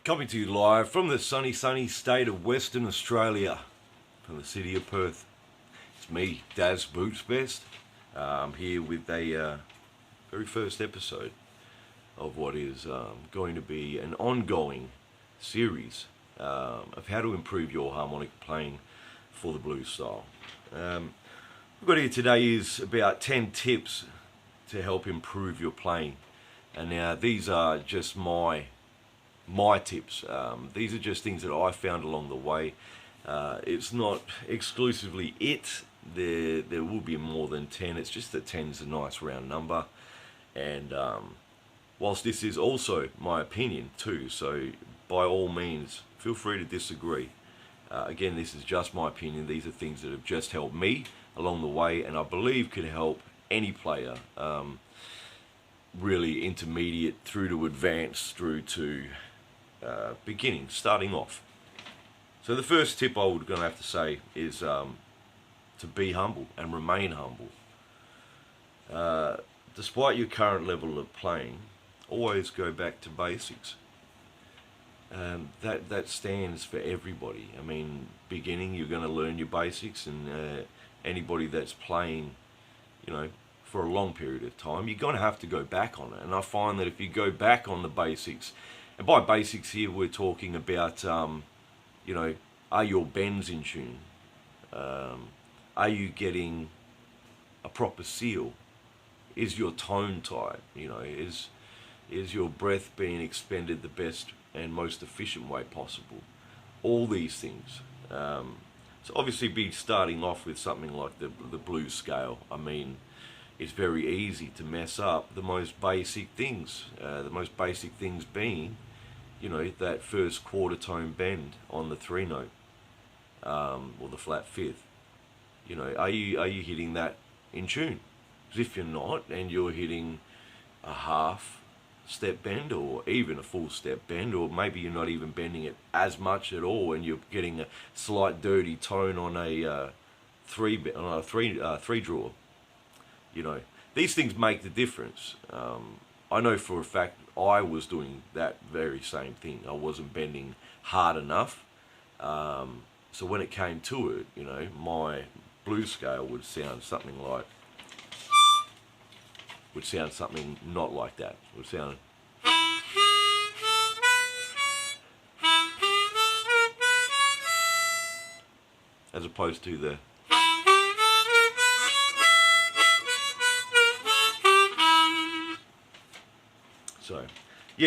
Coming to you live from the sunny state of Western Australia, from the city of Perth. It's me, Daz Boots Best. I'm here with a very first episode of what is going to be an ongoing series of how to improve your harmonic playing for the blues style. We've got here today is about 10 tips to help improve your playing. And now these are just my tips. These are just things that I found along the way. It's not exclusively it. There will be more than 10. It's just that 10 is a nice round number. And whilst this is also my opinion too, so by all means feel free to disagree. Again, this is just my opinion. These are things that have just helped me along the way, and I believe could help any player, really intermediate through to advanced through to beginning, starting off. So the first tip I would gonna have to say is to be humble and remain humble. Despite your current level of playing, always go back to basics. That stands for everybody. I mean, beginning, you're going to learn your basics, and anybody that's playing, for a long period of time, you're going to have to go back on it. And I find that if you go back on the basics, and by basics here we're talking about, are your bends in tune? Are you getting a proper seal? Is your tone tight? Is your breath being expended the best and most efficient way possible? All these things. So obviously be starting off with something like the blues scale. I mean, it's very easy to mess up the most basic things. The most basic things being, that first quarter tone bend on the 3 note, or the flat fifth. Are you hitting that in tune? Because if you're not, and you're hitting a half step bend or even a full step bend, or maybe you're not even bending it as much at all, and you're getting a slight dirty tone on a three draw. These things make the difference. I know for a fact I was doing that very same thing. I wasn't bending hard enough. So when it came to it, my blues scale would sound something not like that. It would sound as opposed to the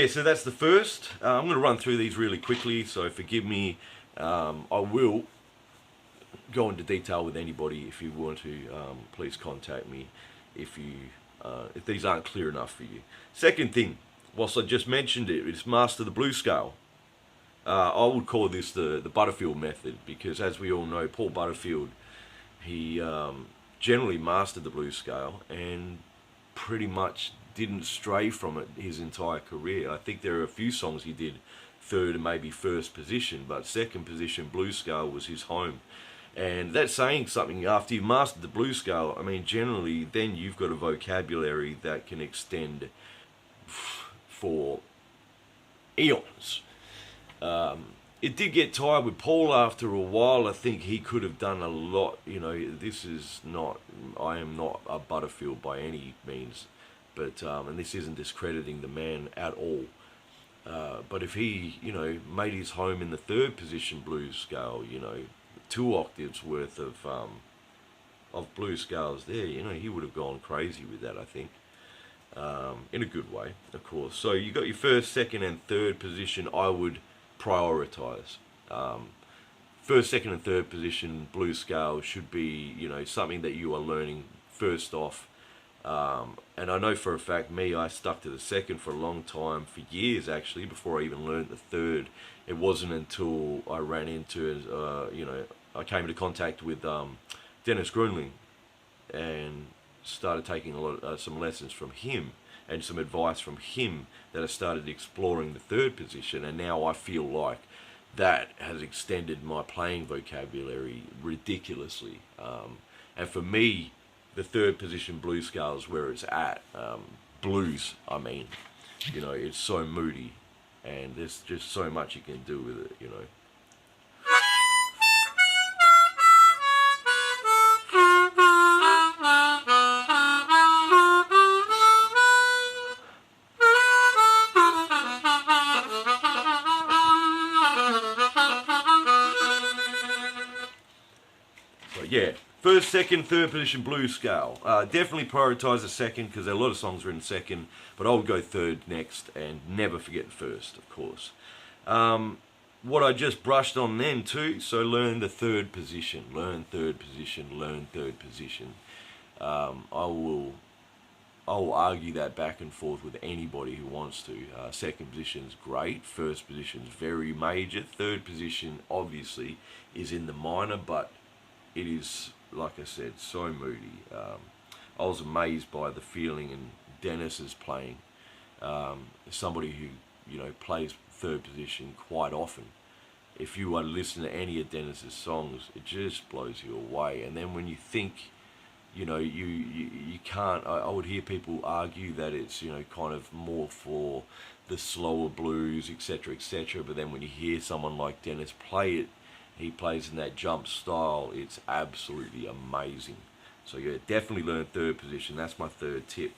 so that's the first. I'm going to run through these really quickly, so forgive me. I will go into detail with anybody. If you want to, please contact me if these aren't clear enough for you. Second thing, whilst I just mentioned it, is master the blues scale. I would call this the Butterfield method, because as we all know, Paul Butterfield, he generally mastered the blues scale and pretty much didn't stray from it his entire career. I think there are a few songs he did third and maybe first position, but second position blues scale was his home. And that's saying something. After you've mastered the blues scale, I mean, generally, then you've got a vocabulary that can extend for eons. It did get tired with Paul after a while. I think he could have done a lot. I am not a Butterfield by any means, but and this isn't discrediting the man at all. But if he, made his home in the third position blues scale, 2 octaves worth of blues scales there, he would have gone crazy with that, I think, in a good way, of course. So you got your first, second, and third position. I would prioritize. First, second, and third position blues scale should be, something that you are learning first off. And I know for a fact, I stuck to the second for a long time, for years actually, before I even learned the third. It wasn't until I ran into, I came into contact with Dennis Grunling and started taking some lessons from him and some advice from him, that I started exploring the third position, and now I feel like that has extended my playing vocabulary ridiculously. And for me, the third position blues scale is where it's at. Blues, I mean, it's so moody and there's just so much you can do with it, you know. So yeah, first, second, third position blues scale. Definitely prioritise the second because a lot of songs are in second, but I would go third next and never forget first, of course. What I just brushed on then too, so learn the third position, learn third position, learn third position. I will argue that back and forth with anybody who wants to. Second position is great. First position is very major. Third position, obviously, is in the minor, but it is, like I said, so moody. I was amazed by the feeling in Dennis's playing. Somebody who, you know, plays third position quite often. If you listen to any of Dennis's songs, it just blows you away. And then when you think, you know, you can't. I would hear people argue that it's, you know, kind of more for the slower blues, etc., etc. But then when you hear someone like Dennis play it, he plays in that jump style. It's absolutely amazing. So yeah, definitely learn third position. That's my third tip.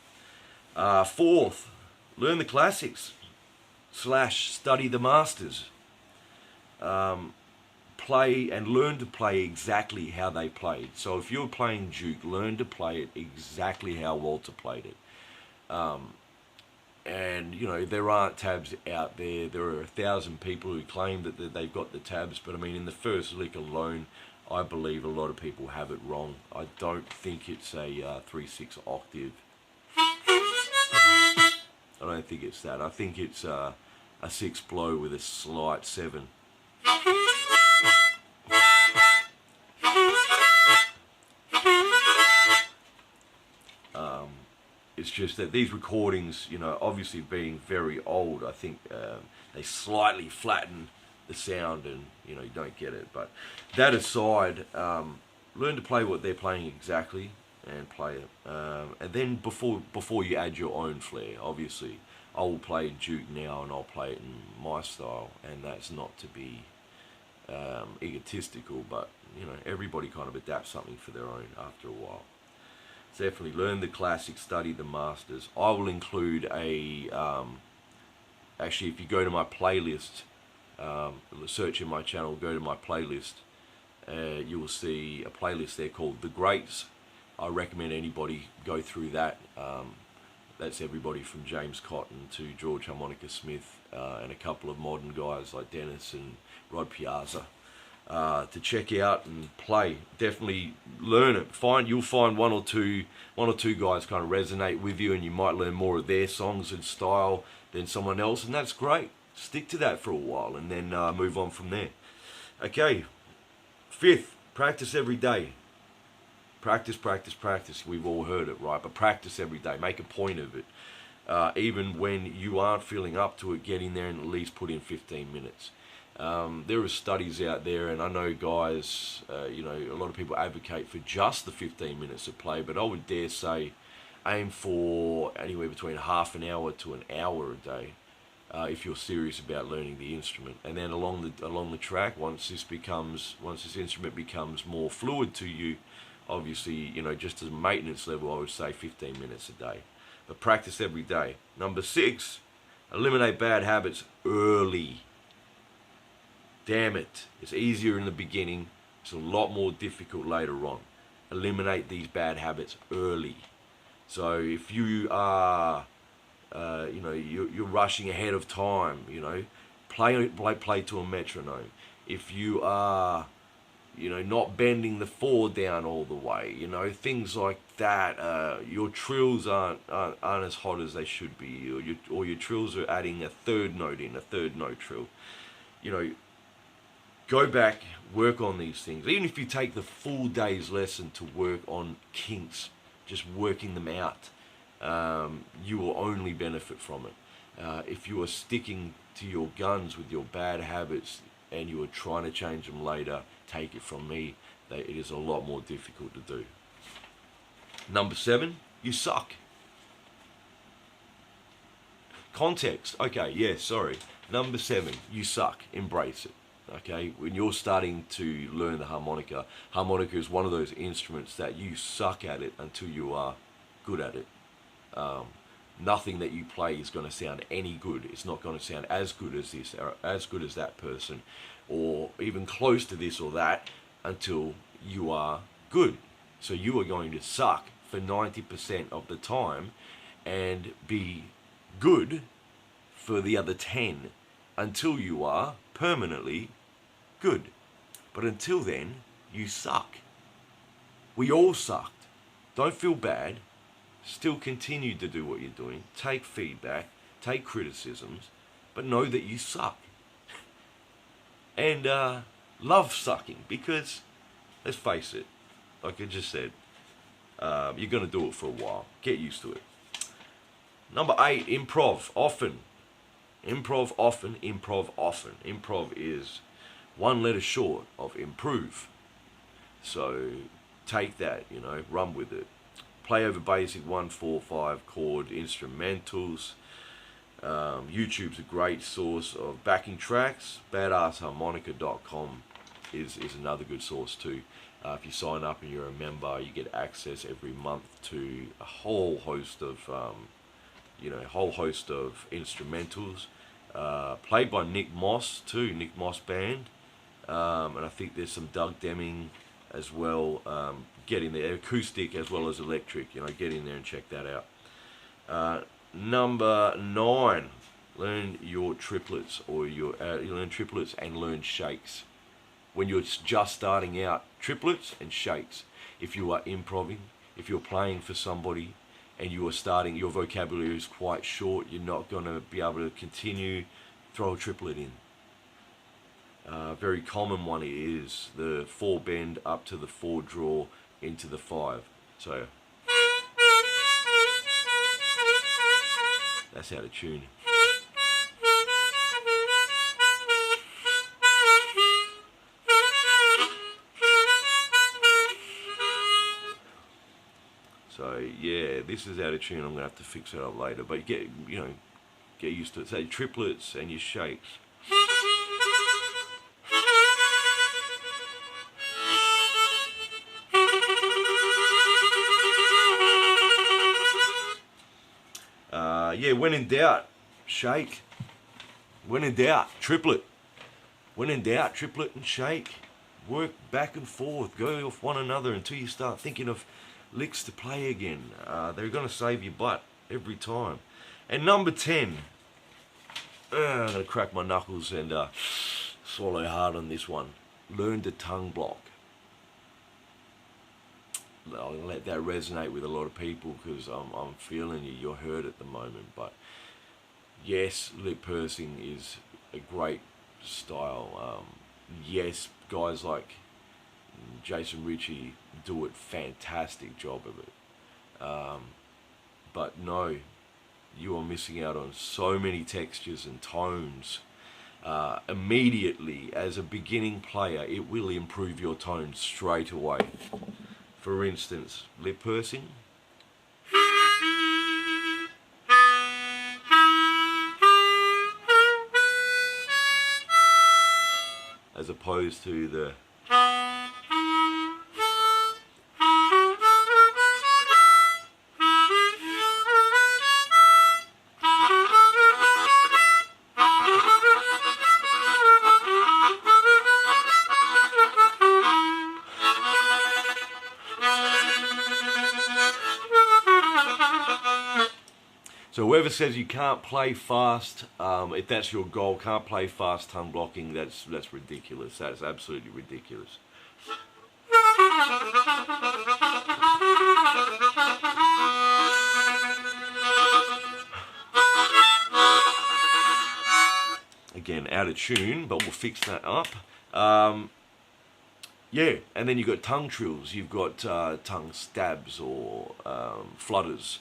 Fourth, learn the classics / study the masters. Play and learn to play exactly how they played. So if you're playing Duke, learn to play it exactly how Walter played it. And you know, there aren't tabs out there. There are 1,000 people who claim that they've got the tabs, but I mean, in the first lick alone, I believe a lot of people have it wrong. I don't think it's a 3/6 octave. I don't think it's that. I think it's a 6 blow with a slight 7. It's just that these recordings, you know, obviously being very old, I think they slightly flatten the sound, and you know, you don't get it. But that aside, learn to play what they're playing exactly and play it. And then before you add your own flair, obviously, I will play Duke now and I'll play it in my style, and that's not to be egotistical, but you know, everybody kind of adapts something for their own after a while. Definitely learn the classics, study the masters. I will include a, actually if you go to my playlist, search in my channel, go to my playlist, you will see a playlist there called The Greats. I recommend anybody go through that. That's everybody from James Cotton to George Harmonica Smith, and a couple of modern guys like Dennis and Rod Piazza. To check out and play. Definitely learn it. You'll find one or two guys kind of resonate with you, and you might learn more of their songs and style than someone else, and that's great. Stick to that for a while and then move on from there. Okay, fifth, practice every day. Practice, practice, practice. We've all heard it, right? But practice every day. Make a point of it. Even when you aren't feeling up to it, get in there and at least put in 15 minutes. There are studies out there, and I know guys, you know, a lot of people advocate for just the 15 minutes of play, but I would dare say aim for anywhere between half an hour to an hour a day if you're serious about learning the instrument. And then along the track, once this instrument becomes more fluid to you, obviously, you know, just as a maintenance level, I would say 15 minutes a day. But practice every day. Number 6, eliminate bad habits early. Damn it, it's easier in the beginning, it's a lot more difficult later on. Eliminate these bad habits early. So if you are, you know, you're rushing ahead of time, you know, play to a metronome. If you are, you know, not bending the 4 down all the way, you know, things like that. Your trills aren't as hot as they should be, or your trills are adding a third note trill. You know, go back, work on these things. Even if you take the full day's lesson to work on kinks, just working them out, you will only benefit from it. If you are sticking to your guns with your bad habits and you are trying to change them later, take it from me, it is a lot more difficult to do. Number 7, you suck. Context. Okay, yeah, sorry. Number 7, you suck. Embrace it. Okay, when you're starting to learn the harmonica, harmonica is one of those instruments that you suck at it until you are good at it. Nothing that you play is going to sound any good. It's not going to sound as good as this, or as good as that person, or even close to this or that until you are good. So you are going to suck for 90% of the time and be good for the other 10 until you are permanently good. But until then, you suck. We all sucked. Don't feel bad. Still continue to do what you're doing. Take feedback, take criticisms, but know that you suck. And love sucking, because let's face it, like I just said, you're going to do it for a while. Get used to it. Number 8, improv often. Improv often, improv often. Improv is one letter short of improve. So take that, run with it. Play over basic 1, 4, 5 chord instrumentals. YouTube's a great source of backing tracks. Badassharmonica.com is another good source too. If you sign up and you're a member, you get access every month to a whole host of instrumentals. Played by Nick Moss too, Nick Moss Band. And I think there's some Doug Deming as well. Get in there, acoustic as well as electric. Get in there and check that out. Number 9, learn your triplets, or you learn triplets and learn shakes. When you're just starting out, triplets and shakes. If you are improving, if you're playing for somebody and you are starting, your vocabulary is quite short, you're not going to be able to continue, throw a triplet in. Very common one is the 4 bend up to the 4 draw into the 5. So that's how to tune. So yeah, this is out of tune. I'm gonna have to fix it up later. But get used to it. Say triplets and your shakes. Yeah, when in doubt, shake. When in doubt, triplet. When in doubt, triplet and shake. Work back and forth. Go off one another until you start thinking of licks to play again. They're going to save your butt every time. And number 10. I'm going to crack my knuckles and swallow hard on this one. Learn to tongue block. I'll let that resonate with a lot of people because I'm feeling you're hurt at the moment. But yes, lip pursing is a great style. Yes, guys like Jason Ritchie do a fantastic job of it. But no, you are missing out on so many textures and tones. Immediately, as a beginning player, it will improve your tone straight away. For instance, lip pursing. As opposed to the So whoever says you can't play fast, if that's your goal, can't play fast tongue blocking, that's ridiculous. That's absolutely ridiculous. Again, out of tune, but we'll fix that up. Yeah, and then you've got tongue trills, you've got tongue stabs or flutters.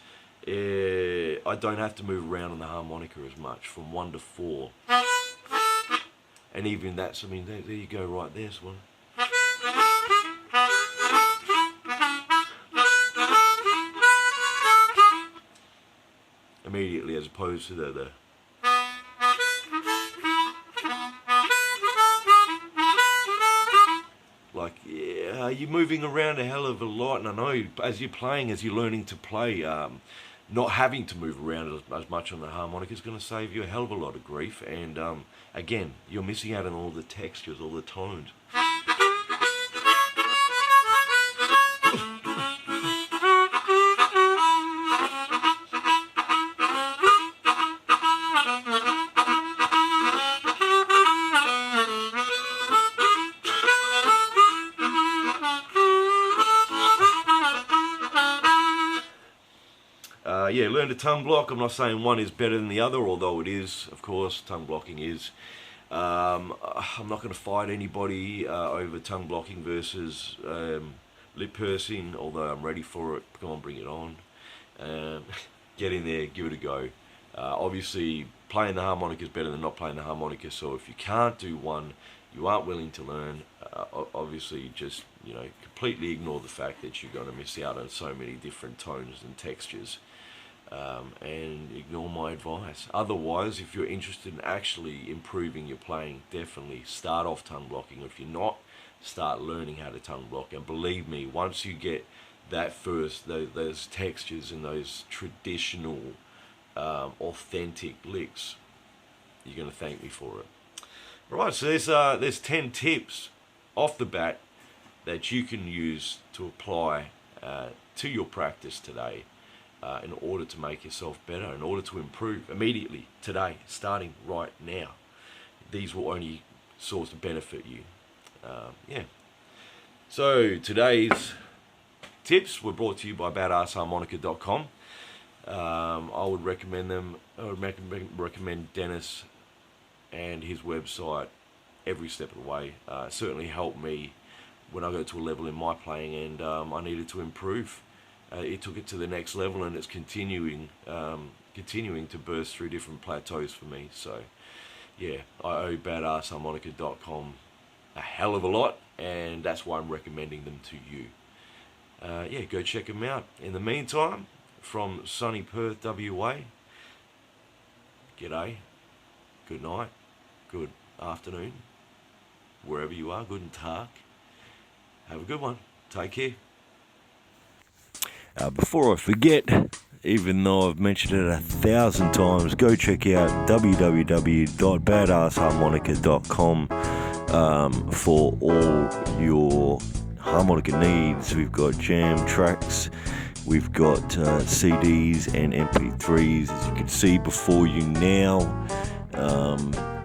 I don't have to move around on the harmonica as much, from 1 to 4. And even that's, I mean, there you go right there, Swan. Immediately, as opposed to the you're moving around a hell of a lot, and I know as you're playing, as you're learning to play, not having to move around as much on the harmonica is going to save you a hell of a lot of grief. And again, you're missing out on all the textures, all the tones. Yeah, learn to tongue block. I'm not saying one is better than the other, although it is, of course, tongue blocking is. I'm not going to fight anybody over tongue blocking versus lip pursing, although I'm ready for it. Come on, bring it on. Get in there, give it a go. Obviously, playing the harmonica is better than not playing the harmonica, so if you can't do one, you aren't willing to learn, obviously just, completely ignore the fact that you're going to miss out on so many different tones and textures. And ignore my advice. Otherwise, if you're interested in actually improving your playing, definitely start off tongue blocking. If you're not, start learning how to tongue block. And believe me, once you get that first, those textures and those traditional, authentic licks, you're going to thank me for it. Right, so there's 10 tips off the bat that you can use to apply to your practice today. In order to make yourself better, in order to improve immediately, today, starting right now. These will only source to benefit you. So today's tips were brought to you by badassharmonica.com. I would recommend them. I would recommend Dennis and his website every step of the way. Certainly helped me when I got to a level in my playing, and I needed to improve. It took it to the next level, and it's continuing to burst through different plateaus for me. So, yeah, I owe badassharmonica.com a hell of a lot, and that's why I'm recommending them to you. Go check them out. In the meantime, from sunny Perth, WA, g'day, good night, good afternoon, wherever you are, guten Tag. Have a good one. Take care. Before I forget, even though I've mentioned it 1,000 times, go check out www.badassharmonica.com for all your harmonica needs. We've got jam tracks, we've got CDs and MP3s, as you can see before you now.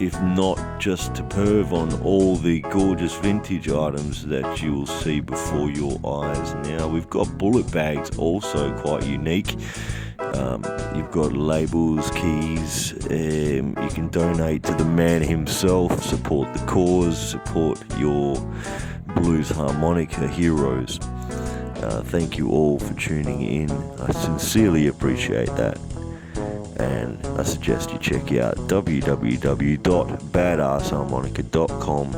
If not, just to perv on all the gorgeous vintage items that you will see before your eyes now. We've got bullet bags, also quite unique. You've got labels, keys. You can donate to the man himself, support the cause, support your blues harmonica heroes. Thank you all for tuning in. I sincerely appreciate that. And I suggest you check out www.badassharmonica.com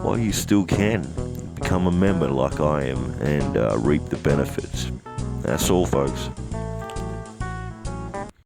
while you still can. Become a member like I am and reap the benefits. That's all, folks.